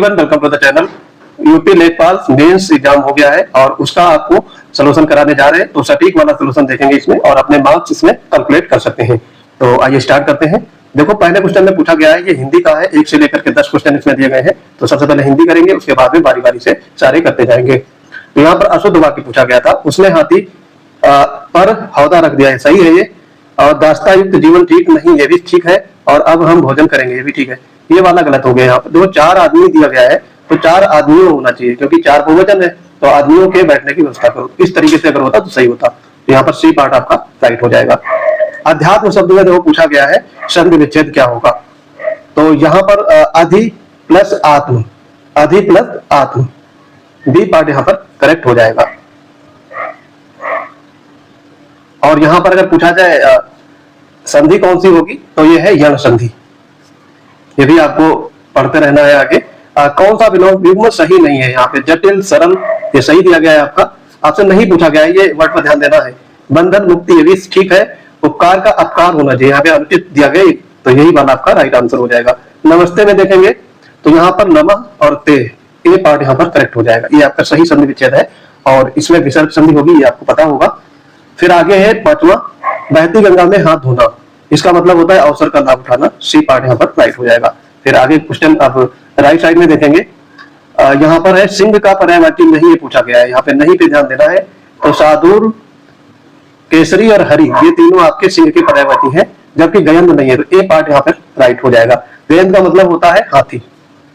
Everyone, welcome to the channel. UP लेखपाल mains exam हो गया है और उसका आपको सॉल्यूशन कराने जा रहे हैं, तो सटीक वाला सॉल्यूशन देखेंगे इसमें और अपने मार्क्स इसमें कैलकुलेट कर सकते हैं। तो आइए स्टार्ट करते हैं। देखो, पहले क्वेश्चन में पूछा गया है, ये हिंदी का है, 1 से लेकर के 10 क्वेश्चन इसमें दिए गए हैं। तो सबसे पहले हिंदी करेंगे, उसके बाद में बारी बारी से सारे करते जाएंगे। तो यहाँ पर अशुद्ध वाक्य पूछा गया था, उसने हाथी पर हौदा रख दिया है, सही है ये। और दास्ता युक्त जीवन ठीक नहीं, ये भी ठीक है। और अब हम भोजन करेंगे, ये भी ठीक है। ये वाला गलत हो गया। यहाँ पर देखो 4 आदमी दिया गया है, तो 4 आदमियों होना चाहिए, क्योंकि 4 बहुवचन है, तो आदमियों के बैठने की व्यवस्था करो। इस तरीके से अगर होता तो सही होता। तो यहाँ पर सी पार्ट आपका राइट हो जाएगा। अध्यात्म शब्द में देखो पूछा गया है संधि विच्छेद क्या होगा, तो यहाँ पर अधि प्लस आत्म, अधि प्लस आत्म, बी पार्ट यहाँ पर करेक्ट हो जाएगा। और यहाँ पर अगर पूछा जाए संधि कौन सी होगी, तो ये है यण संधि। ये भी आपको पढ़ते रहना है आगे। कौन सा विलोम युग्म सही नहीं है, यहाँ पे जटिल सरल ये सही दिया गया है आपका। आपसे नहीं पूछा गया है, ये वर्ड पर ध्यान देना है। बंधन मुक्ति ये भी ठीक है। उपकार का अपकार होना चाहिए, यहाँ पे अनुचित दिया गया, तो यही वाला आपका राइट आंसर हो जाएगा। नमस्ते में देखेंगे तो यहाँ पर नमः और ते, ये पार्ट यहाँ पर करेक्ट हो जाएगा। ये आपका सही संधि विच्छेद है और इसमें विसर्ग संधि होगी, ये आपको पता होगा। फिर आगे है 5वां, बहती गंगा में हाथ धोना, इसका मतलब होता है अवसर का लाभ उठाना, सी पार्ट यहाँ पर राइट हो जाएगा। फिर आगे क्वेश्चन अब राइट साइड में देखेंगे, यहाँ पर है सिंह का पर्यायवाची नहीं, ये पूछा गया है, यहाँ पे नहीं पे ध्यान देना है। तो साधुर, केसरी और हरि ये तीनों आपके सिंह के पर्यायवाची हैं, जबकि गयंद नहीं है, तो ए पार्ट यहाँ पर राइट हो जाएगा। गयंद का मतलब होता है हाथी,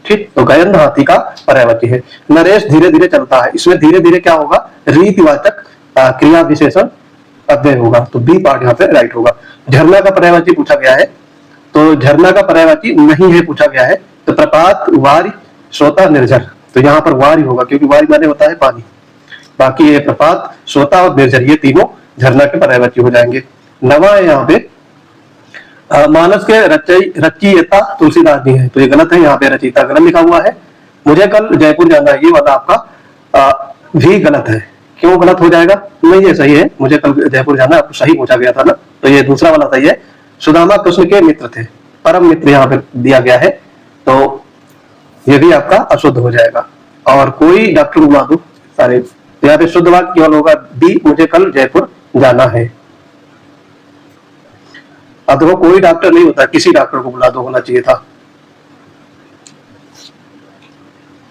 ठीक, तो गयंद हाथी का पर्यायवाची है। नरेश धीरे धीरे चलता है, इसमें धीरे धीरे क्या होगा, रीतिवाचक क्रिया विशेषण अव्यय होगा, तो बी पार्ट यहाँ पे राइट होगा। झरना का पर्यायवाची पूछा गया है, तो झरना का पर्यायवाची नहीं है पूछा गया है। तो प्रपात, वारी, श्रोता, निर्झर, तो यहाँ पर वारी होगा, क्योंकि वारी माने होता है पानी। बाकी ये प्रपात, श्रोता और निर्झर ये तीनों झरना के पर्यायवाची हो जाएंगे। नवा है यहाँ पे मानस के रचयिता तुलसीदास जी है, तो ये गलत है, यहाँ पे रचयिता गलत लिखा हुआ है। मुझे कल जयपुर जाना है, ये वाला आपका भी गलत है। क्यों गलत हो जाएगा, नहीं ये सही है, मुझे कल जयपुर जाना, आपको सही पूछा गया था ना, तो ये दूसरा वाला सही है। सुदामा कृष्ण के मित्र थे, परम मित्र यहाँ पे दिया गया है, तो ये भी आपका अशुद्ध हो जाएगा। और कोई डॉक्टर को बुला दो सारे, तो यहाँ पे शुद्ध वाक्य केवल होगा डी, मुझे कल जयपुर जाना है। अब देखो कोई डॉक्टर नहीं होता, किसी डॉक्टर को बुला दो होना चाहिए था।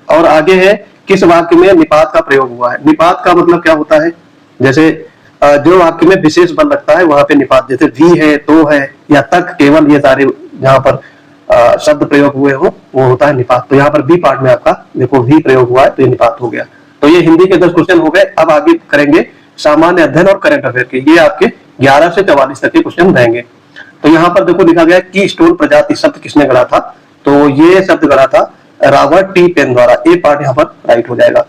और आगे है किस वाक्य में निपात का प्रयोग हुआ है। निपात का मतलब क्या होता है, जैसे जो वाक्य में विशेष बल लगता है वहां पे निपात, जैसे भी है, तो है या तक, केवल, ये सारे जहां पर शब्द प्रयोग हुए हो वो होता है निपात। तो यहाँ पर बी पार्ट में आपका देखो भी प्रयोग हुआ है, तो ये निपात हो गया। तो ये हिंदी के 10 क्वेश्चन हो गए। अब आगे करेंगे सामान्य अध्ययन और करंट अफेयर के, ये आपके 11 से 44 तक के क्वेश्चन रहेंगे। तो यहाँ पर देखो लिखा गया की स्टोन प्रजाति शब्द किसने गढ़ा था, तो ये शब्द गढ़ा था रॉबर्ट टी पेन द्वारा, ए पार्ट यहाँ पर राइट हो जाएगा।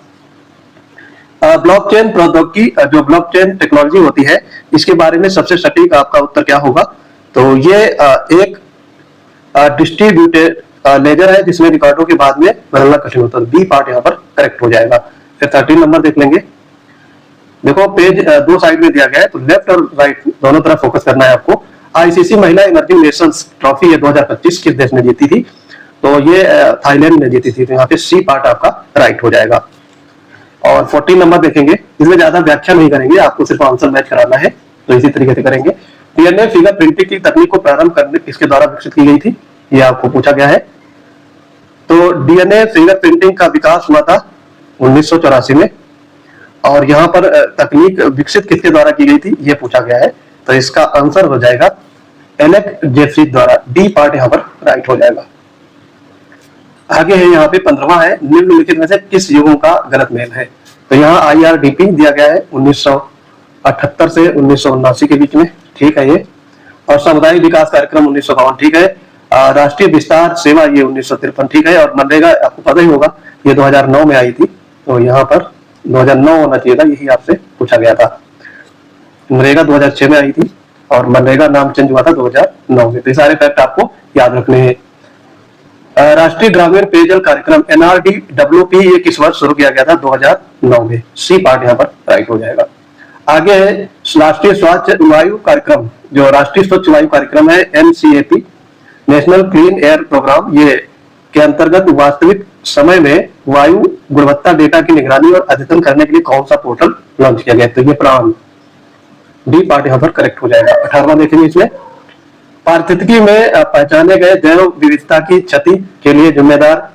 ब्लॉकचेन प्रौद्योगिकी, जो ब्लॉकचेन टेक्नोलॉजी होती है, इसके बारे में सबसे सटीक आपका उत्तर क्या होगा, तो ये एक डिस्ट्रीब्यूटेड लेजर है जिसमें रिकॉर्डों के बाद में बदलना कठिन होता है, बी पार्ट यहाँ पर करेक्ट हो जाएगा। फिर 13 नंबर देख लेंगे। देखो पेज 2 साइड में दिया गया है, तो लेफ्ट और राइट दोनों तरफ फोकस करना है आपको। आईसीसी महिला इमर्जिंग नेशंस ट्रॉफी ये 2025 किस देश ने जीती थी, तो ये थाईलैंड ने जीती थी, तो यहाँ पे सी पार्ट आपका राइट हो जाएगा। और 14 नंबर देखेंगे, इसमें ज्यादा व्याख्या नहीं करेंगे, आपको सिर्फ आंसर मैच कराना है, तो इसी तरीके से करेंगे। डीएनए फिंगर प्रिंटिंग की तकनीक को प्रारंभ करने किसके द्वारा विकसित की गई थी, ये आपको पूछा गया है। तो डीएनए फिंगर प्रिंटिंग का विकास हुआ था 1984 में, और यहाँ पर तकनीक विकसित किसके द्वारा की गई थी, ये पूछा गया है। तो इसका आंसर हो जाएगा एलेक जेफरी द्वारा, डी पार्ट यहाँ पर राइट हो जाएगा। आगे है यहाँ पे 15वां है, निम्नलिखित में से किस युगों का गलत मेल है, तो यहाँ IRDP दिया गया है 1978 से 1979 के बीच में, ठीक है ये। और सामुदायिक विकास कार्यक्रम 1952, ठीक है। राष्ट्रीय विस्तार सेवा ये 1953, ठीक है। और मनरेगा आपको पता ही होगा ये 2009 में आई थी, तो यहाँ पर 2009 होना चाहिए था, यही आपसे पूछा गया था। मनरेगा 2006 में आई थी और मनरेगा नाम चेंज हुआ था 2009 में, तो सारे फैक्ट आपको याद रखने हैं। राष्ट्रीय ग्रामीण पेयजल कार्यक्रम NRDWP ये किस वर्ष शुरू किया गया था, 2009 में, सी पार्ट यहाँ पर राइट हो जाएगा। आगे है राष्ट्रीय स्वच्छ वायु कार्यक्रम, जो राष्ट्रीय स्वच्छ वायु कार्यक्रम है NCAP, national clean air programme, ये के अंतर्गत वास्तविक समय में वायु गुणवत्ता डेटा की निगरानी और अद्यतन करने के लिए कौन सा पोर्टल लॉन्च किया गया? तो ये प्राण, डी पार्ट यहाँ पर करेक्ट हो जाएगा। 18वां देखेंगे इसमें, पारिस्थितिकी में पहचाने गए जैव विविधता की क्षति के लिए जिम्मेदार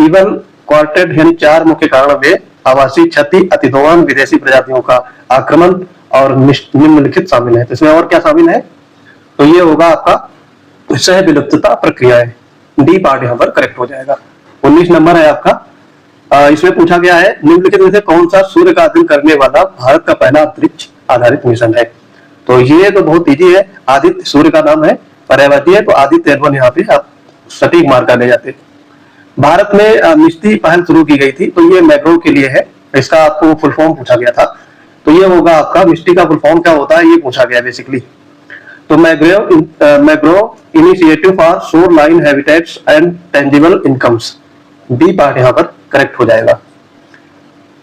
इवन क्वार्टेट यानी 4 मुख्य कारण में आवासीय क्षति, अतिदोहन, विदेशी प्रजातियों का आक्रमण और निम्नलिखित शामिल है। तो इसमें और क्या शामिल है? तो ये होगा आपका सह विलुप्तता प्रक्रियाएं, डी पार्ट यहाँ पर करेक्ट हो जाएगा। 19 नंबर है आपका, इसमें पूछा गया है निम्नलिखित में से कौन सा सूर्य का अध्ययन करने वाला भारत का पहला अंतरिक्ष आधारित मिशन है? तो ये तो बहुत इजी है, आदित्य सूर्य का नाम है, पर्यायवाची है, तो आदित्य एल 1 यहाँ पे आप सटीक मार्क ले जाते। भारत में मिस्टी पहल शुरू की गई थी, तो ये मैग्रो के लिए है, इसका आपको फुल फॉर्म पूछा गया था, तो ये होगा आपका मिस्टी का फुल फॉर्म क्या होता है, ये पूछा गया बेसिकली। तो मैग्रो initiative for shore line habitats and tangible incomes, D part यहाँ पर करेक्ट हो जाएगा।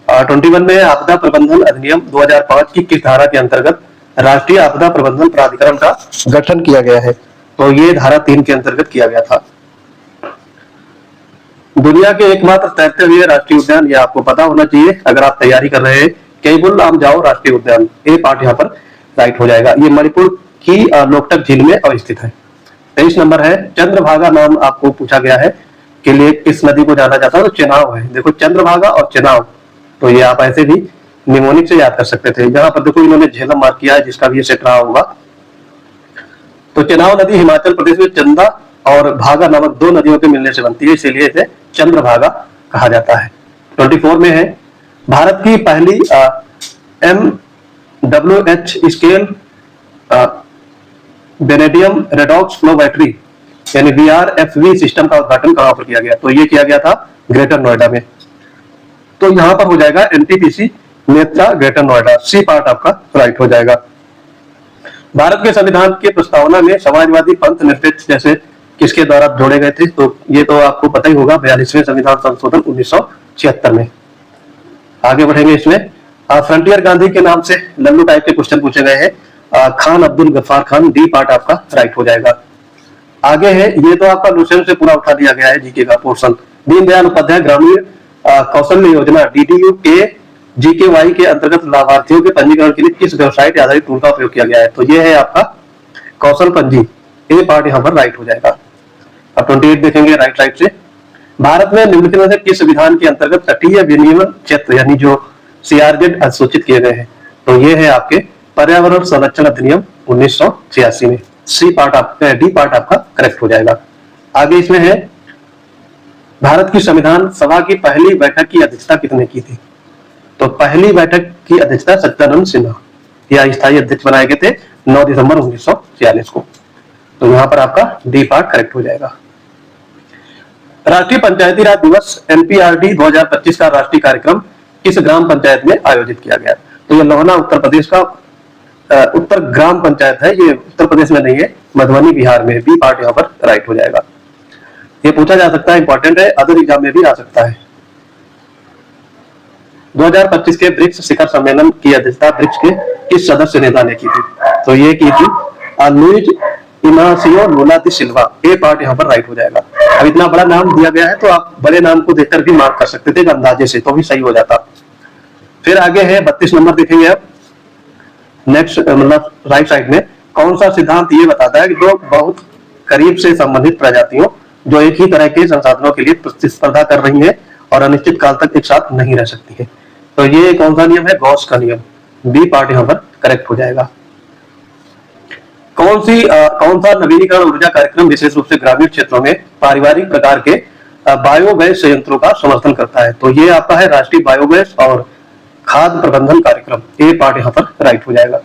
21 में आपदा प्रबंधन अधिनियम 2005 की किस धारा के अंतर्गत राष्ट्रीय आपदा प्रबंधन प्राधिकरण का गठन किया गया है? तो ये धारा 3 के अंतर्गत किया गया था। दुनिया के एकमात्र तैरते हुए राष्ट्रीय उद्यान, ये आपको पता होना चाहिए अगर आप तैयारी कर रहे हैं, केबुल लामजाओ राष्ट्रीय उद्यान, ए पार्ट यहाँ पर राइट हो जाएगा। ये मणिपुर की लोकटक झील में अवस्थित है। 23 नंबर है, चंद्रभागा नाम आपको पूछा गया है के लिए किस नदी को जाना जाता है? तो चेनाब है। देखो चंद्रभागा और चेनाब, तो ये आप ऐसे भी निमोनिक से याद कर सकते थे। यहाँ पर देखो इन्होंने झेलम मार्क किया है, जिसका भी ये सेट रहा होगा। तो चेनाब नदी हिमाचल प्रदेश में चंदा और भागा नामक 2 नदियों के मिलने से बनती है, इसीलिए इसे चंद्रभागा कहा जाता है। 24 में है, भारत की पहली MWH scale vanadium redox flow battery यानी VRFV सिस्टम का उद्घाटन कहां पर किया गया? तो ये किया गया था ग्रेटर नोएडा में। तो यहां पर हो जाएगा NTPC Netra Greater Noida, C part आपका राइट हो जाएगा। भारत के संविधान के प्रस्तावना में समाजवादी पंथ निरपेक्ष जैसे किसके द्वारा जोड़े गए थे? तो ये तो आपको पता ही होगा, 42वें संविधान संशोधन 1976 में। आगे बढ़ेंगे इसमें, फ्रंटियर गांधी के नाम से लल्लू टाइप के क्वेश्चन पूछे गए हैं। खान अब्दुल गफ्फार खान, डी पार्ट आपका राइट हो जाएगा। आगे है, ये तो आपका लुसेंट से पूरा उठा दिया गया है जीके का पोर्शन। दीनदयाल उपाध्याय ग्रामीण कौशल्य योजना DDU के GKY के अंतर्गत लाभार्थियों के पंजीकरण के लिए किस वेबसाइट आधारित टूल का उपयोग किया गया है? तो ये है आपका कौशल पंजी, ए पार्ट यहाँ पर राइट हो जाएगा। अब 28 देखेंगे राइट साइड से, भारत में निम्नलिखित में से किस विधान के अंतर्गत तटीय विनियमन क्षेत्र यानी जो CRZ अधिसूचित किए गए हैं? तो ये है आपके पर्यावरण संरक्षण अधिनियम 1986 में, सी पार्ट आपका, डी पार्ट आपका करेक्ट हो जाएगा। आगे इसमें है, भारत की संविधान सभा की पहली बैठक की अध्यक्षता किसने की थी? तो पहली बैठक की अध्यक्षता सच्चिदानंद सिन्हा या स्थायी अध्यक्ष बनाए गए थे 9 दिसंबर 1946 को। तो यहाँ पर आपका डी पार्ट करेक्ट हो जाएगा। राष्ट्रीय पंचायती राज दिवस NPRD 2025 का राष्ट्रीय कार्यक्रम किस ग्राम पंचायत में आयोजित किया गया? तो ये लोहना उत्तर प्रदेश का उत्तर ग्राम पंचायत है, ये उत्तर प्रदेश में नहीं है, मधुबनी बिहार में, बी पार्ट यहाँ पर राइट हो जाएगा। ये पूछा जा सकता है, इंपॉर्टेंट है, अदर एग्जाम में भी आ सकता है। 2025 के ब्रिक्स शिखर सम्मेलन की अध्यक्षता ब्रिक्स के किस सदस्य नेता ने की थी? तो ये की थी लुइज इनासियो लुला दी सिल्वा, ए पार्ट यहाँ पर राइट हो जाएगा। अब इतना बड़ा नाम दिया गया है तो आप बड़े नाम को देखकर भी मार्क कर सकते थे अंदाजे से, तो भी सही हो जाता। फिर आगे है 32 नंबर देखेंगे आप, नेक्स्ट मतलब राइट साइड में, कौन सा सिद्धांत ये बताता है कि जो बहुत करीब से संबंधित प्रजातियों जो एक ही तरह के संसाधनों के लिए प्रतिस्पर्धा कर रही है और अनिश्चित काल तक एक साथ नहीं रह सकती है? तो ये कौन सा नियम है? गॉस का नियम, बी पार्ट यहाँ पर करेक्ट हो जाएगा। कौन सा नवीनीकरण ऊर्जा कार्यक्रम विशेष रूप से ग्रामीण क्षेत्रों में पारिवारिक प्रकार के बायोगैस संयंत्रों का समर्थन करता है? तो ये आपका है राष्ट्रीय बायोगैस और खाद्य प्रबंधन कार्यक्रम, ए पार्ट यहाँ पर राइट हो जाएगा।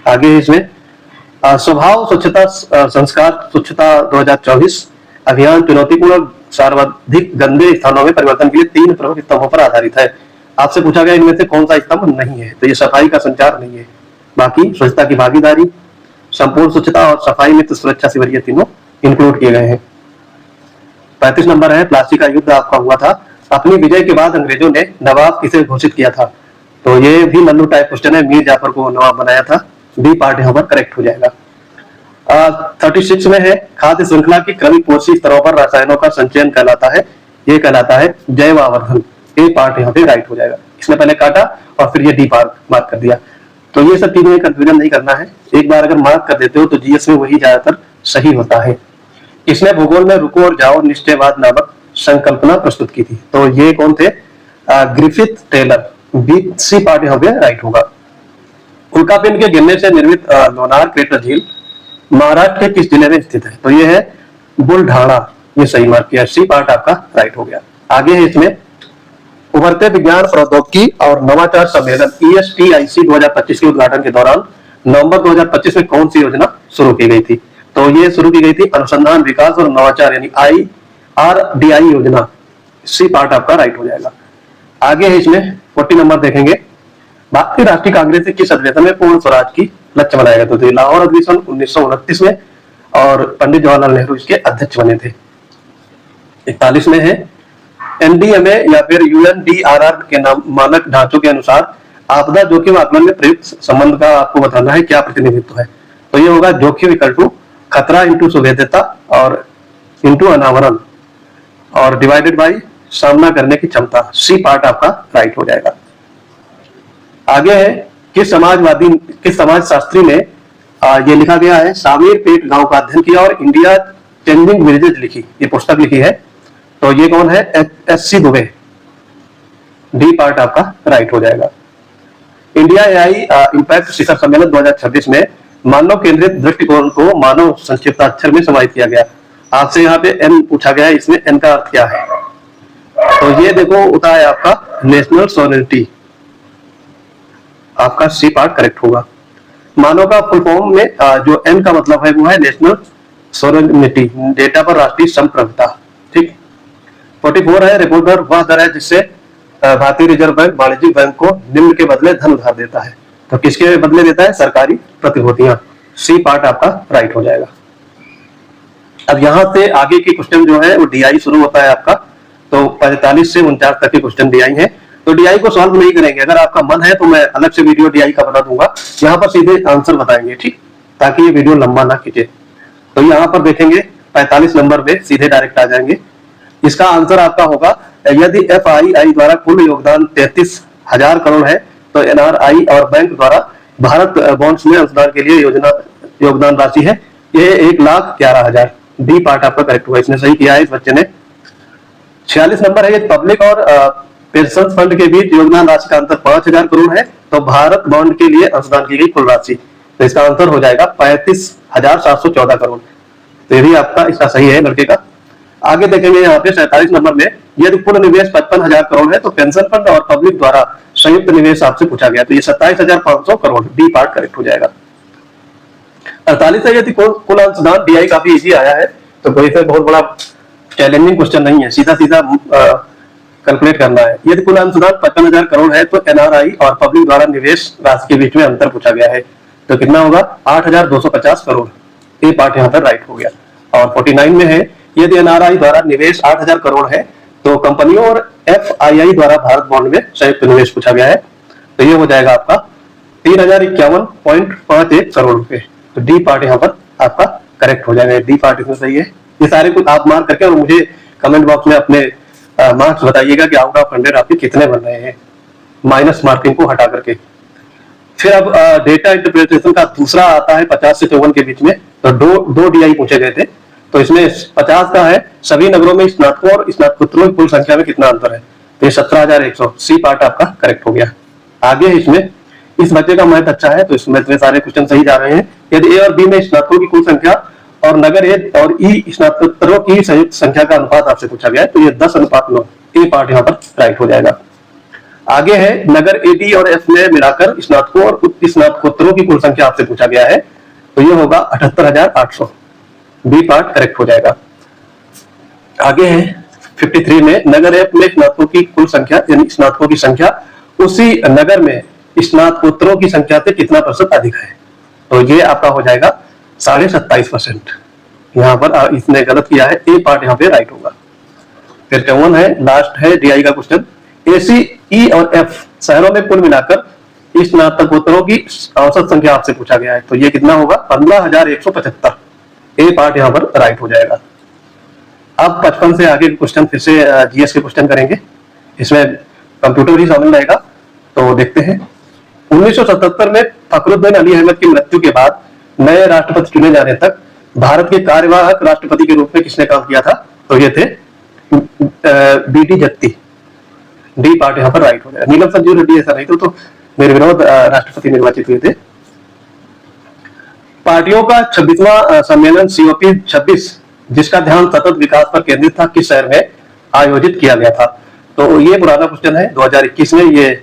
आगे इसमें स्वभाव स्वच्छता संस्कार स्वच्छता 2024 अभियान चुनौतीपूर्ण सर्वाधिक गंदे स्थानों में परिवर्तन के लिए 3 प्रमुख स्तंभों पर आधारित है। आपसे पूछा गया इनमें से कौन सा स्तंभ नहीं है? तो ये सफाई का संचार नहीं है, बाकी स्वच्छता की भागीदारी, संपूर्ण स्वच्छता और सफाई मित्र सुरक्षा शिविर, ये तीनों इंक्लूड किए गए हैं। 35 नंबर है, प्लासी का युद्ध आपका हुआ था, अपनी विजय के बाद अंग्रेजों ने नवाब किसे घोषित किया था? तो ये भी लल्लू टाइप क्वेश्चन है, मीर जाफर को नवाब बनाया था, बी पार्ट यहाँ पर करेक्ट हो जाएगा। 36 में है खाद्य श्रृंखला की क्रमिक पोषी स्तरों पर रसायनों का संचयन कहलाता है, ये कहलाता है जैव आवर्धन। ए पार्ट यहाँ पे राइट हो जाएगा। इसने पहले काटा और फिर ये डी पार्ट मार्क कर दिया। तो ये सब चीजें कंफ्यूजन नहीं करना है, एक बार अगर मार्क कर देते हो तो जीएस में वही ज्यादातर सही होता है। इसने भूगोल में रुको और जाओ निश्चयवाद नामक संकल्पना प्रस्तुत की थी। तो ये कौन थे? Griffith Taylor. B C part यहाँ पे राइट होगा। उल्कापिंड के गिरने से निर्मित लोनार क्रेटर झील महाराष्ट्र के किस जिले में स्थित है? तो ये है बुलढाणा, ये सही मार्क किया। सी पार्ट आपका राइट हो गया। आगे है इसमें उभरते विज्ञान प्रौद्योगिकी और नवाचार सम्मेलन ESTIC 2025 के उद्घाटन के दौरान नवंबर 2025 में कौन सी योजना शुरू की गई थी? तो ये शुरू की गई थी अनुसंधान विकास और नवाचार यानी IRDI योजना। सी पार्ट आपका राइट हो जाएगा। आगे है इसमें 40 नंबर देखेंगे। भारतीय राष्ट्रीय कांग्रेस से किस अधिवेशन में पूर्ण स्वराज की लक्ष्य बनाया गया? तो लाहौर अधिवेशन 1929 में और पंडित जवाहरलाल नेहरू इसके अध्यक्ष बने थे। 41 में है NDMA या फिर UNDRR के नाम मानक ढांचों के अनुसार आपदा जोखिम आकलन में प्रयुक्त संबंध का आपको बताना है, क्या प्रतिनिधित्व है? तो ये होगा जोखिम इक्वल टू खतरा इंटू सुवेद्यता और इंटू अनावरण और डिवाइडेड बाई सामना करने की क्षमता। सी पार्ट आपका राइट हो जाएगा। आगे है किस समाज शास्त्री ने ये लिखा गया है सामीर पेट गांव का अध्ययन किया और इंडिया चेंजिंग विलेजेस लिखी, ये पुस्तक लिखी है। तो ये कौन है? SC दुबे। डी पार्ट आपका राइट हो जाएगा। इंडिया AI इंपैक्ट शिखर सम्मेलन 2026 में मानव केंद्रित दृष्टिकोण को मानव संक्षिप्ताक्षर में समाहित किया गया। आपसे यहाँ पे N पूछा गया है, इसमें N का अर्थ क्या है? तो ये देखो होता है आपका नेशनल सॉवरेनिटी। आपका सी पार्ट करेक्ट होगा। मानव का फुल फॉर्म में जो N का मतलब है वो है नेशनल सॉवरेनिटी, डेटा पर राष्ट्रीय संप्रभुता। ठीक। 44 है रिपोर्ट दर वह दर है जिससे भारतीय रिजर्व बैंक वाणिज्यिक बैंक को निम्न के बदले धन उधार देता है। तो किसके बदले देता है? सरकारी प्रतिभूतियां। सी पार्ट आपका राइट हो जाएगा। अब यहां से आगे के क्वेश्चन जो है वो DI शुरू होता है आपका। तो 45 से 49 तक के क्वेश्चन DI है। तो DI को सॉल्व नहीं करेंगे, अगर आपका मन है तो मैं अलग से वीडियो DI का बना दूंगा, यहाँ पर सीधे आंसर बताएंगे। ठीक, ताकि ये वीडियो लंबा ना खींचे। तो यहाँ पर देखेंगे 45 नंबर पे सीधे डायरेक्ट आ जाएंगे। इसका आंसर आपका होगा यदि FII द्वारा कुल योगदान 33,000 करोड़ है तो NRI और बैंक द्वारा भारत बॉन्ड्स में अनुदान के लिए योगदान राशि है ये 1,11,000। डी पार्ट आपका करेक्ट हुआ, इसने सही किया है इस बच्चे ने। 46 नंबर है ये पब्लिक और पेंशन फंड के बीच योगदान राशि का अंतर 5,000 करोड़ है तो भारत बॉन्ड के लिए अनुदान की गई कुल राशि, तो इसका आंसर हो जाएगा 35,714 करोड़। तो ये भी आपका इसका सही है लड़के का। आगे देखेंगे यहाँ पे 47 नंबर में यदि कुल निवेश 55,000 करोड़ है तो पेंशन फंड और पब्लिक द्वारा संयुक्त निवेश आपसे पूछा गया, तो ये 27,500 करोड़। डी पार्ट करेक्ट हो जाएगा। 48 है यदि कुल अनुदान DI काफी इजी आया है, तो कोई बहुत बड़ा चैलेंजिंग क्वेश्चन नहीं है, सीधा सीधा कैलकुलेट करना है। यदि कुल अनुदान 55,000 करोड़ है तो NRI और पब्लिक द्वारा निवेश राशि के बीच में अंतर पूछा गया है, तो कितना होगा? 8,250 करोड़। ये पार्ट यहाँ पर राइट हो गया। और 49 में है यदि NRI द्वारा निवेश 8,000 करोड़ है तो कंपनियों और FII द्वारा भारत बॉन्ड में संयुक्त निवेश पूछा गया है, तो ये हो जाएगा आपका 3,051.51 करोड़ रुपए। तो डी पार्ट यहाँ पर आपका करेक्ट हो जाएगा। डी पार्ट इसमें सही है। ये सारे कुछ आप मार्क करके और मुझे कमेंट बॉक्स में अपने मार्क्स बताइएगा कि आउट ऑफ 100 आपके कितने बन रहे हैं, माइनस मार्किंग को हटा करके। फिर अब डेटा इंटरप्रिटेशन का दूसरा आता है 50 से 54 के बीच में, तो दो DI पूछे गए थे। तो इसमें 50 का है सभी नगरों में स्नातकों और स्नातकोत्तरों की कुल संख्या में कितना अंतर है, तो ये 17,100। सी पार्ट आपका करेक्ट हो गया। आगे इसमें इस बच्चे का मैथ अच्छा है तो इस मैथ में सारे क्वेश्चन सही जा रहे हैं। यदि A और B में स्नातकों की कुल संख्या और नगर A और E स्नातकोत्तरों की संयुक्त संख्या का अनुपात आपसे पूछा गया है, तो ये 10:9। ए पार्ट यहाँ पर राइट हो जाएगा। आगे है नगर A, D और F में मिलाकर स्नातकों और स्नातकोत्तरों की कुल संख्या आपसे पूछा गया है, तो ये होगा 78,800। बी पार्ट करेक्ट हो जाएगा। आगे है 53 में नगर F में स्नातकों की कुल संख्या यानी स्नातकों की संख्या उसी नगर में स्नातकोत्तरों की संख्या से कितना % अधिक है, तो ये आपका हो जाएगा 27.5%। यहाँ पर इसने गलत किया है, ए पार्ट यहाँ पे राइट होगा। फिर 54 है लास्ट है DI का क्वेश्चन। AC, E और F शहरों में कुल मिलाकर स्नातकोत्तरों की औसत संख्या आपसे पूछा गया है, तो ये कितना होगा? 15,175। ए पार्ट यहाँ पर राइट हो जाएगा। अब 55 से आगे क्वेश्चन फिर से जीएस के क्वेश्चन करेंगे, इसमें कंप्यूटर भी शामिल रहेगा। तो देखते हैं, 1977 में फखरुद्दीन अली अहमद की मृत्यु के बाद नए राष्ट्रपति चुने जाने तक भारत के कार्यवाहक राष्ट्रपति के रूप में किसने काम किया था? तो ये थे बीटी जत्ती। डी पार्ट यहाँ पर राइट हो जाएगा। नीलम संजीव रेड्डी ऐसा नहीं तो मेरे विनोद राष्ट्रपति निर्वाचित हुए थे। पार्टियों का 26वां सम्मेलन COP 26, जिसका ध्यान सतत विकास पर केंद्रित था, किस शहर में आयोजित किया गया था? तो ये पुराना क्वेश्चन है, 2021 में ये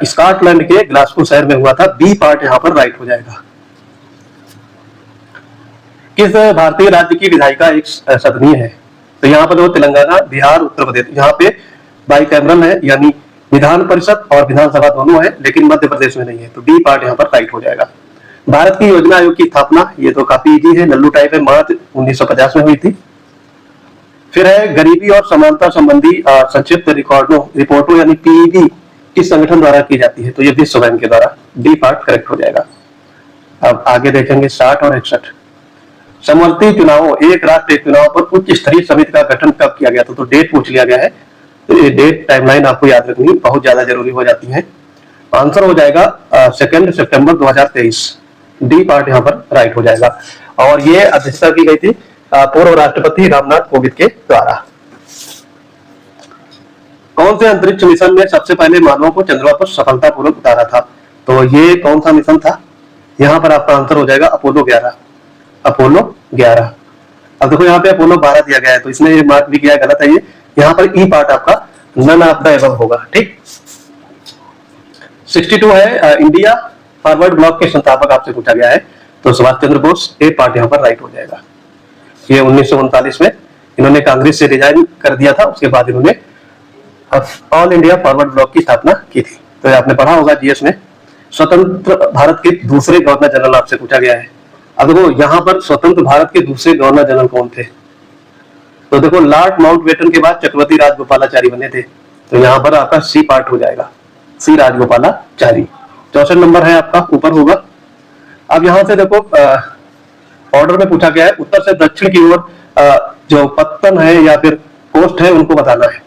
स्कॉटलैंड के ग्लासगो शहर में हुआ था। बी पार्ट यहाँ पर राइट हो जाएगा। किस भारतीय राज्य की विधायिका एक सदनीय है? तो यहाँ पर तेलंगाना, बिहार, उत्तर प्रदेश, यहाँ पे बाइकैमरल है, यानी विधान परिषद और विधानसभा दोनों है, लेकिन मध्य प्रदेश में नहीं है। तो बी पार्ट यहाँ पर राइट हो जाएगा। भारत की योजना आयोग की स्थापना, ये तो काफी इजी है, लल्लू टाइप है, मार्च 1950 में हुई थी। फिर है गरीबी और समानता संबंधी संक्षिप्त रिपोर्टों यानी PEB किस संगठन द्वारा की जाती है? तो ये विश्व बैंक के द्वारा। डी पार्ट करेक्ट हो जाएगा। अब आगे देखेंगे 60 और 61। समवर्ती चुनावों, एक राष्ट्र एक चुनाव पर उच्च स्तरीय समिति का गठन कब किया गया था? तो डेट पूछ लिया गया है, तो ये डेट टाइमलाइन आपको याद रखनी बहुत ज्यादा जरूरी हो जाती है। आंसर हो जाएगा 2 सितंबर 2023। डी पार्ट यहाँ पर राइट हो जाएगा। और ये अध्यक्षता की गई थी पूर्व राष्ट्रपति रामनाथ कोविंद के द्वारा। कौन से अंतरिक्ष मिशन ने सबसे पहले मानवों को चंद्रमा पर सफलतापूर्वक उतारा था? तो ये कौन सा मिशन था? यहाँ पर आपका आंसर हो जाएगा अपोलो 11। अपोलो 11। अब देखो यहाँ पे अपोलो 12 दिया गया है, तो इसने ये मार्क भी किया, गलत है ये। यहाँ पर ई पार्ट आपका नन ऑफ द एबव होगा। ठीक। 62 है इंडिया फॉरवर्ड ब्लॉक के संस्थापक आपसे पूछा गया है, तो सुभाष चंद्र बोस। ए पार्ट यहाँ पर राइट हो जाएगा। ये 1939 में इन्होंने कांग्रेस से रिजाइन कर दिया था, उसके बाद इन्होंने ऑल इंडिया फॉरवर्ड ब्लॉक की स्थापना की थी। तो आपने पढ़ा होगा जीएस में। स्वतंत्र भारत के दूसरे गवर्नर जनरल आपसे पूछा गया है। अब देखो यहाँ पर स्वतंत्र भारत के दूसरे गवर्नर जनरल कौन थे? तो देखो लॉर्ड माउंटबेटन के बाद चक्रवर्ती राजगोपालाचारी बने थे, तो यहाँ पर आपका सी पार्ट हो जाएगा। सी राजगोपालाचारी। 64 नंबर है आपका, ऊपर होगा। अब यहाँ से देखो ऑर्डर में पूछा गया है, उत्तर से दक्षिण की ओर जो पत्तन है या फिर कोस्ट है उनको बताना है।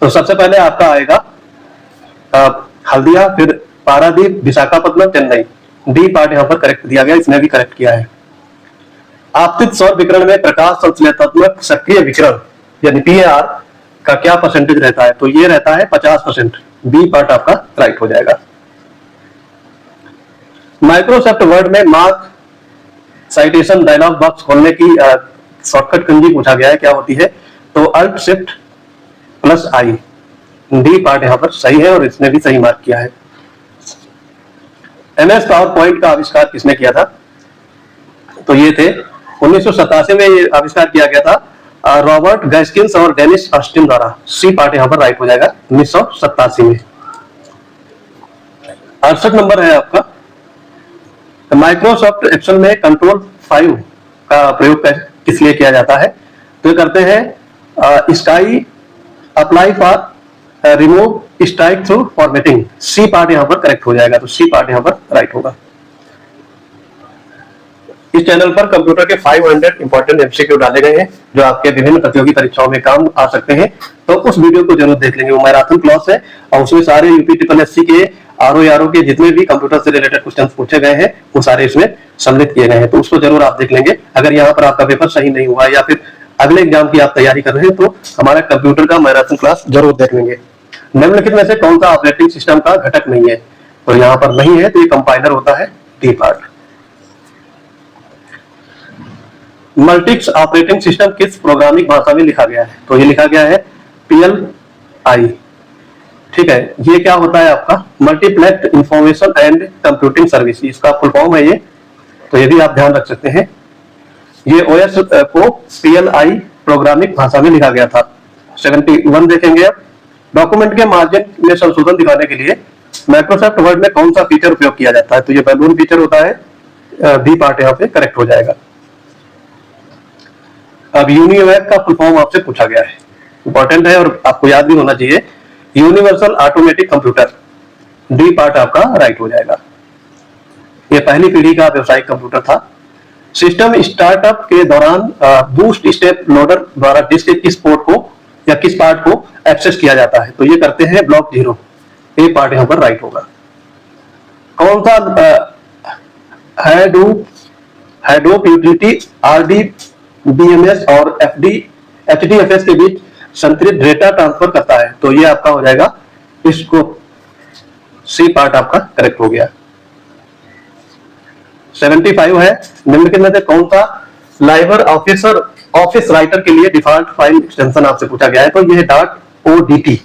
तो सबसे पहले आपका आएगा हल्दिया, फिर पारादीप, विशाखापट्टनम, चेन्नई। डी पार्ट यहाँ पर करेक्ट दिया गया, इसने भी करेक्ट किया है। आपतित सौर विकिरण में प्रकाश संश्लेषणात्मक सक्रिय विकिरण यानी PAR का क्या परसेंटेज रहता है? तो ये रहता है 50%। बी पार्ट आपका राइट हो जाएगा। माइक्रोसॉफ्ट वर्ड में मार्क साइटेशन डायलॉग बॉक्स खोलने की शॉर्टकट कुंजी पूछा गया है, क्या होती है? तो अल्ट शिफ्ट प्लस आई। डी पार्ट यहाँ पर सही है और इसने भी सही मार्क किया है। MS पावर पॉइंट का आविष्कार किसने किया था? तो ये थे 1987 में ये आविष्कार किया गया था रॉबर्ट गैस्किन्स और डेनिस ऑस्टिन द्वारा। सी पार्ट यहाँ पर राइट हो जाएगा 1987 में। 68 नंबर है आपका। माइक्रोसॉफ्ट एक्सेल में कंट्रोल 5 का प्रयोग किस लिए किया जाता है? तो ये करते हैं sky apply for remove strike through formatting. C part यहाँ पर करेक्ट हो जाएगा, तो सी पार्ट यहाँ पर राइट होगा। इस चैनल पर कंप्यूटर के 500 इंपॉर्टेंट MCQ डाले गए हैं जो आपके विभिन्न प्रतियोगी परीक्षाओं में काम आ सकते हैं, तो उस वीडियो को जरूर देख लेंगे। वो मैराथन क्लास है और उसमें सारे UPSSC के RO के जितने भी कंप्यूटर से रिलेटेड क्वेश्चन पूछे गए हैं वो सारे इसमें सम्मिलित किए गए हैं, तो उसको जरूर आप देख लेंगे। अगर यहाँ पर आपका पेपर सही नहीं हुआ या फिर अगले एग्जाम की आप तैयारी कर रहे हैं तो हमारा कंप्यूटर का मैराथन क्लास जरूर देख लेंगे। निम्नलिखित में से कौन सा ऑपरेटिंग सिस्टम का घटक नहीं है? तो यहाँ पर नहीं है, तो ये कंपाइलर होता है। D part. Multics operating system किस प्रोग्रामिंग भाषा में लिखा गया है? तो ये लिखा गया है PLI। ठीक है, ये क्या होता है आपका? Multiplex information and computing service, इसका फुल फॉर्म है ये, तो ये भी आप ध्यान रख सकते हैं। ये OS को PLI प्रोग्रामिंग भाषा में लिखा गया था। 71 देखेंगे आप। डॉक्यूमेंट के मार्जिन में संशोधन दिखाने के लिए माइक्रोसॉफ्ट वर्ड में कौन सा फीचर उपयोग किया जाता है? तो ये बैलून फीचर होता है। बी पार्ट यहाँ पे करेक्ट हो जाएगा। अब यूनिवैक का फुल फॉर्म आपसे पूछा गया है, इंपॉर्टेंट है और आपको याद भी होना चाहिए। Universal automatic computer, D part आपका राइट हो जाएगा। ये पहली पीढ़ी का व्यावसायिक कंप्यूटर था। सिस्टम स्टार्टअप के दौरान बूस्ट स्टेप लोडर द्वारा डिस्क के किस पोर्ट को या किस पार्ट को एक्सेस किया जाता है, तो ये करते हैं ब्लॉक 0। ए पार्ट यहां पर राइट होगा। कौन सा हैडोप यूटिलिटी RDBMS और HDFS के बीच संतुलित डेटा ट्रांसफर करता है, तो ये आपका हो जाएगा इसको सी पार्ट आपका करेक्ट हो गया। 75 है, निम्नलिखित में से कौन सा लाइवर ऑफिस राइटर के लिए डिफॉल्ट फाइल एक्सटेंशन आपसे पूछा गया है, तो यह .odt।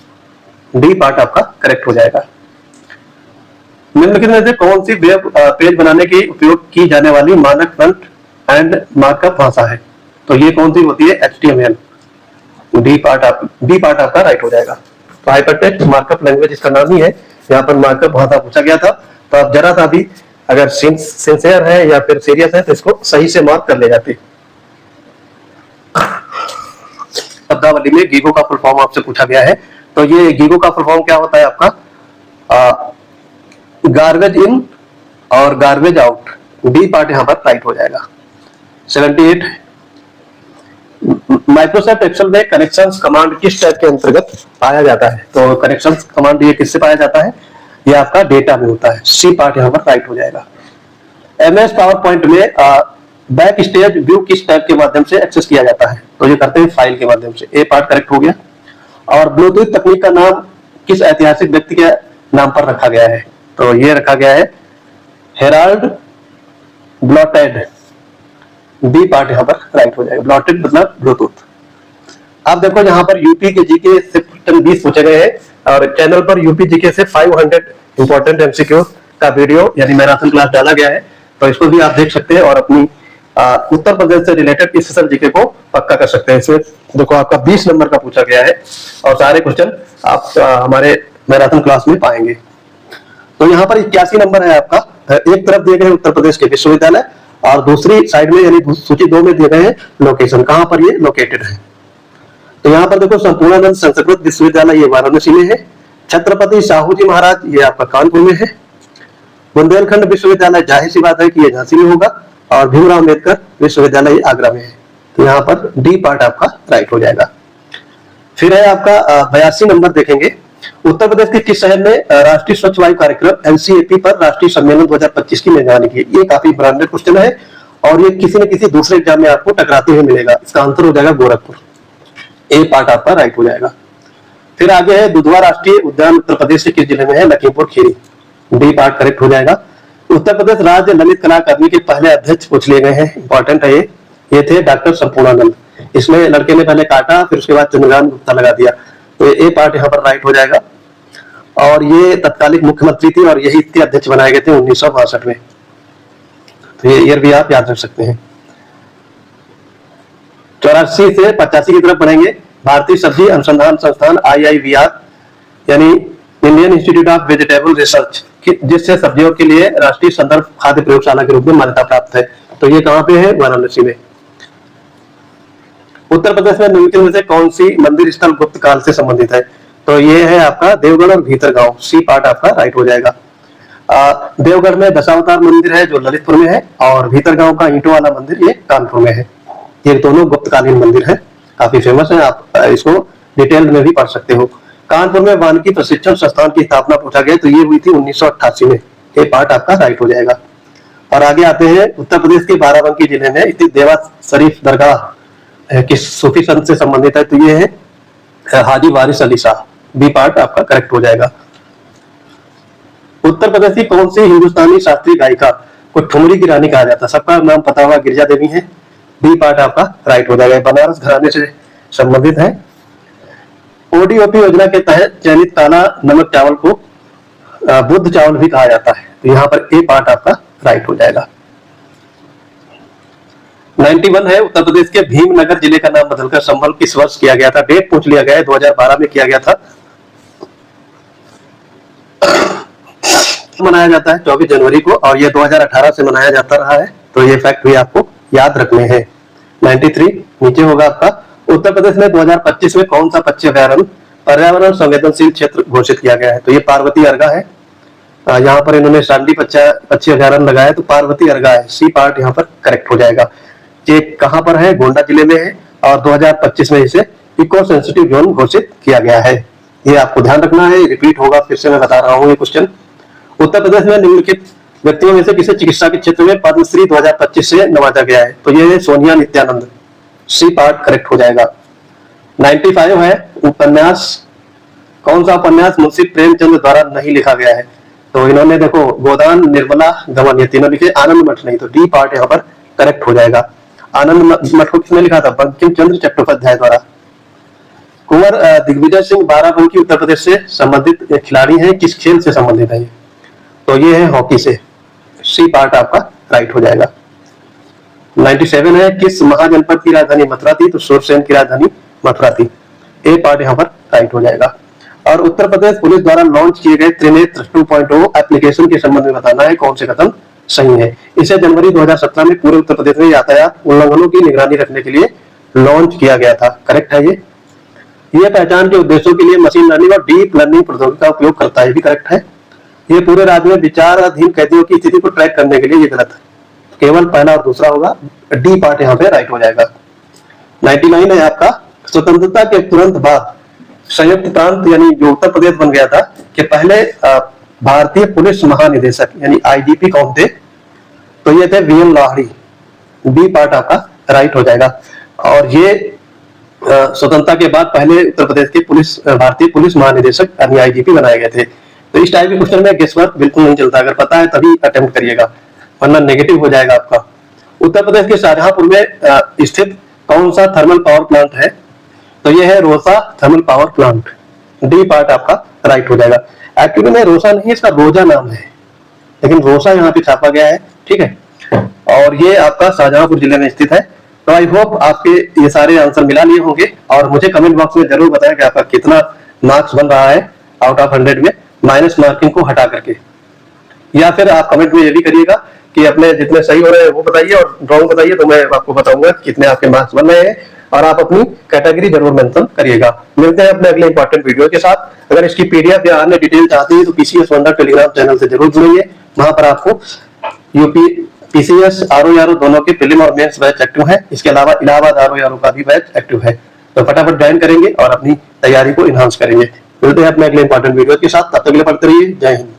डी पार्ट आपका करेक्ट हो जाएगा। निम्नलिखित में से कौन सी वेब पेज बनाने की उपयोग की जाने वाली मानक फ्रंट एंड मार्कअप भाषा है, तो ये कौन सी होती है, HTML। डी पार्ट आपका राइट हो जाएगा। तो हाइपरटेक्स्ट मार्कअप लैंग्वेज इसका नाम ही है। यहाँ पर मार्कअप भाषा पूछा गया था, तो आप जरा सा भी अगर सिंसियर है या फिर सीरियस है तो इसको सही से मार्क कर ले जाते। शब्दावली में गीगो का फुल फॉर्म आपसे पूछा गया है, तो ये गीगो का फुल फॉर्म क्या होता है आपका, गार्बेज इन और गार्बेज आउट। डी पार्ट यहां पर राइट हो जाएगा। 78 माइक्रोसॉफ्ट एक्सेल में कनेक्शंस कमांड किस टाइप के अंतर्गत पाया जाता है, तो कनेक्शंस कमांड ये किससे पाया जाता है, ये आपका डेटा में होता है। सी पार्ट यहां पर राइट हो जाएगा। MS पावर पॉइंट में बैक स्टेज व्यू किस टाइप के माध्यम से एक्सेस किया जाता है, तो ये करते हैं फाइल के माध्यम से। ए पार्ट करेक्ट हो गया। और ब्लूटूथ तकनीक का नाम किस ऐतिहासिक व्यक्ति के नाम पर रखा गया है, तो ये रखा गया है हेराल्ड ब्लॉटेड। बी पार्ट यहां पर राइट हो जाएगा। ब्लॉटेड मतलब ब्लूटूथ। आप देखो यहाँ पर यूपी के जीके से 20 पूछे गए हैं और चैनल पर यूपी जीके से 500 इंपॉर्टेंट MCQ का वीडियो यानी मैराथन क्लास डाला गया है, तो इसको भी आप देख सकते हैं और अपनी उत्तर प्रदेश से रिलेटेड इस सेशन जीके को पक्का कर सकते हैं। इसमें देखो आपका 20 नंबर का पूछा गया है और सारे क्वेश्चन आप हमारे मैराथन क्लास में पाएंगे। तो यहाँ पर 81 नंबर है आपका। एक तरफ दिए गए उत्तर प्रदेश के विश्वविद्यालय और दूसरी साइड में यानी सूची 2 में दिए गए हैं लोकेशन, कहां पर ये लोकेटेड है। तो यहाँ पर देखो संपूर्णानंद संस्कृत विश्वविद्यालय ये वाराणसी में है। छत्रपति साहू जी महाराज ये आपका कानपुर में है। बुंदेलखंड विश्वविद्यालय जाहिर सी बात है कि ये झांसी में होगा और भीमराव अम्बेडकर विश्वविद्यालय आगरा में है। तो यहाँ पर डी पार्ट आपका राइट हो जाएगा। फिर है आपका 82 नंबर देखेंगे। उत्तर प्रदेश के किस शहर में राष्ट्रीय स्वच्छ वायु कार्यक्रम NCAP पर राष्ट्रीय सम्मेलन 2025 की मेजबानी की। ये काफी ब्रांडेड क्वेश्चन है और ये किसी न किसी दूसरे एग्जाम में आपको टकराते हुए मिलेगा। इसका आंसर हो जाएगा गोरखपुर। ए पार्ट आपका राइट हो जाएगा। फिर आगे है दुधवा राष्ट्रीय उद्यान उत्तर प्रदेश के किस जिले में है, Lakhimpur Kheri. D part correct हो जाएगा। उत्तर प्रदेश राज्य ललित कला अकादमी के पहले अध्यक्ष पूछ लिए गए हैं, इंपॉर्टेंट है ये थे डॉक्टर संपूर्णानंद। इसमें लड़के ने पहले काटा फिर उसके बाद चंद्रकांत गुप्ता लगा दिया, तो ए पार्ट यहाँ पर राइट हो जाएगा। और ये तत्कालिक मुख्यमंत्री थी और यही इतने अध्यक्ष बनाए गए थे 1962 में, तो ये ईयर भी आप याद रख सकते हैं। 84 से 85 की तरफ बढ़ेंगे। भारतीय सब्जी अनुसंधान संस्थान IIVR यानी Indian institute of vegetable research, जिससे सब्जियों के लिए राष्ट्रीय संदर्भ खाद्य प्रयोगशाला के रूप में मान्यता प्राप्त है, तो ये कहां पे है, वाराणसी में। उत्तर प्रदेश में निम्नलिखित में से कौन सी मंदिर स्थल गुप्त काल से संबंधित है, तो ये है आपका देवगढ़ और भीतरगांव। सी पार्ट आपका राइट हो जाएगा। देवगढ़ में दशावतार मंदिर है जो ललितपुर में है और भीतरगांव का ईंटों वाला मंदिर ये कानपुर में है। ये दोनों गुप्तकालीन मंदिर है, काफी फेमस है, आप इसको डिटेल में भी पढ़ सकते हो। कानपुर में वानिकी प्रशिक्षण संस्थान की स्थापना पूछा गया, तो ये हुई थी 1988 में। ये पार्ट आपका राइट हो जाएगा। और आगे आते हैं उत्तर प्रदेश के बाराबंकी जिले में स्थित देवा शरीफ दरगाह किस सूफी संत से संबंधित है, तो ये है हाजी वारिस अली शाह। बी पार्ट आपका करेक्ट हो जाएगा। उत्तर प्रदेश की कौन सी हिंदुस्तानी शास्त्रीय गायिका को ठुमरी की रानी कहा जाता है, सबका नाम पता होगा, गिरिजा देवी है। बी पार्ट आपका राइट हो जाएगा। बनारस घराने से संबंधित है। ODOP योजना के तहत चयनित काला नमक चावल को बुद्ध चावल भी कहा जाता है, तो यहाँ पर ए पार्ट आपका राइट हो जाएगा। 91 है। उत्तर प्रदेश के भीमनगर जिले का नाम बदलकर संभल किस वर्ष किया गया था, डेट पूछ लिया गया है, 2012 में किया गया था। मनाया जाता है 24 जनवरी को और ये 2018 से मनाया जाता रहा है, तो ये फैक्ट भी आपको याद रखने हैं। 93 नीचे होगा आपका। उत्तर प्रदेश में 2025 में कौन सा पक्षी अभयारण्य पर्यावरण संवेदनशील क्षेत्र घोषित किया गया है, तो ये पार्वती अर्गा है। यहाँ पर इन्होंने शांति 25,000 रन लगाया, तो पार्वती अर्गा है, सी पार्ट यहाँ पर करेक्ट हो जाएगा। ये कहाँ पर है? गोंडा जिले में है और 2025 में इसे इको सेंसिटिव जोन घोषित किया गया है। ये आपको ध्यान रखना है, रिपीट होगा, फिर से मैं बता रहा हूँ ये क्वेश्चन। उत्तर प्रदेश में निम्नलिखित व्यक्तियों में से किसे चिकित्सा के क्षेत्र में पद्मश्री 2025 से नवाजा गया है? तो ये है Sonia Nityanand, C part correct हो जाएगा। 95 है उपन्यास, कौन सा उपन्यास मुंशी प्रेमचंद द्वारा नहीं लिखा गया है? तो इन्होंने देखो गोदान, निर्मला, गमन, ये तीनों लिखे, आनंद मठ नहीं, तो डी पार्ट यहाँ पर करेक्ट हो जाएगा। आनंद मठ को किसने लिखा था? बंकिम चंद्र चट्टोपाध्याय द्वारा। कुंवर दिग्विजय सिंह बाराबंकी उत्तर प्रदेश से संबंधित एक खिलाड़ी हैं, किस खेल से संबंधित है? तो ये है हॉकी से, सी पार्ट आपका राइट हो जाएगा। 97 है किस महाजनपद की राजधानी मथुरा थी? तो सूरसेन की राजधानी मथुरा थी, ए पार्ट यहाँ पर राइट हो जाएगा। और उत्तर प्रदेश पुलिस द्वारा लॉन्च किए गए त्रिनेत्र 2.0 एप्लीकेशन के संबंध में बताना है कौन से कथन सही है। इसे जनवरी 2017 में पूरे उत्तर प्रदेश में यातायात उल्लंघनों की निगरानी रखने के लिए लॉन्च किया गया था, करेक्ट है ये पहचान के उद्देश्यों के लिए मशीन लर्निंग और डीप लर्निंग प्रौद्योगिकी का उपयोग करता है, भी करेक्ट है। ये पूरे राज्य में विचाराधीन कैदियों की स्थिति को ट्रैक करने के लिए, ये गलत है, केवल पहला और दूसरा होगा, डी पार्ट यहाँ पे राइट हो जाएगा। 99 है आपका स्वतंत्रता के तुरंत बाद संयुक्त प्रांत यानी जो उत्तर प्रदेश बन गया था कि पहले भारतीय पुलिस महानिदेशक यानी आईजीपी कौन थे? तो ये थे वीएन लाहिड़ी, बी पार्ट आपका राइट हो जाएगा। और ये स्वतंत्रता के बाद पहले उत्तर प्रदेश के भारतीय पुलिस महानिदेशक यानी आईजीपी बनाए गए थे। तो इस टाइप के क्वेश्चन में गेस वर्क बिल्कुल नहीं चलता, अगर पता है तभी अटेम्प्ट करिएगा वरना नेगेटिव हो जाएगा आपका। उत्तर प्रदेश के शाहजहांपुर में स्थित कौन सा थर्मल पावर प्लांट है? तो ये है Rosa thermal power plant, D part आपका राइट हो जाएगा। एक्चुअली में रोसा नहीं, इसका रोजा नाम है, लेकिन रोसा यहाँ पे छापा गया है, ठीक है। और ये आपका शाहजहांपुर जिले में स्थित है। तो आई होप आपके ये सारे आंसर मिला लिए होंगे और मुझे कमेंट बॉक्स में जरूर बताएं कि आपका कितना मार्क्स बन रहा है आउट ऑफ 100 में, माइनस मार्किंग को हटा करके। या फिर आप कमेंट में ये भी करिएगा कि अपने जितने सही हो रहे हैं वो बताइए और रॉन्ग बताइए, तो मैं आपको बताऊंगा कितने आपके मार्क्स बन रहे हैं और आप अपनी कैटेगरी जरूर मेंशन करिएगा। मिलते हैं अपने अगले इंपॉर्टेंट वीडियो के साथ। अगर इसकी पीडीएफ या अन्य डिटेल चाहते हैं तो पीसीएस वंडर टेलीग्राम चैनल से जरूर जुड़िए, वहां पर आपको यूपी पीसीएस आरओ दोनों के प्रीलिम और मेंस बैच एक्टिव है। इसके अलावा इलाहाबाद आरओ का भी बैच एक्टिव है, तो फटाफट ज्वाइन करेंगे और अपनी तैयारी को इनहांस करेंगे। मिलते हैं अपने अगले इंपॉर्टेंट वीडियो के साथ, तब तक के लिए पढ़ते रहिए। जय हिंद।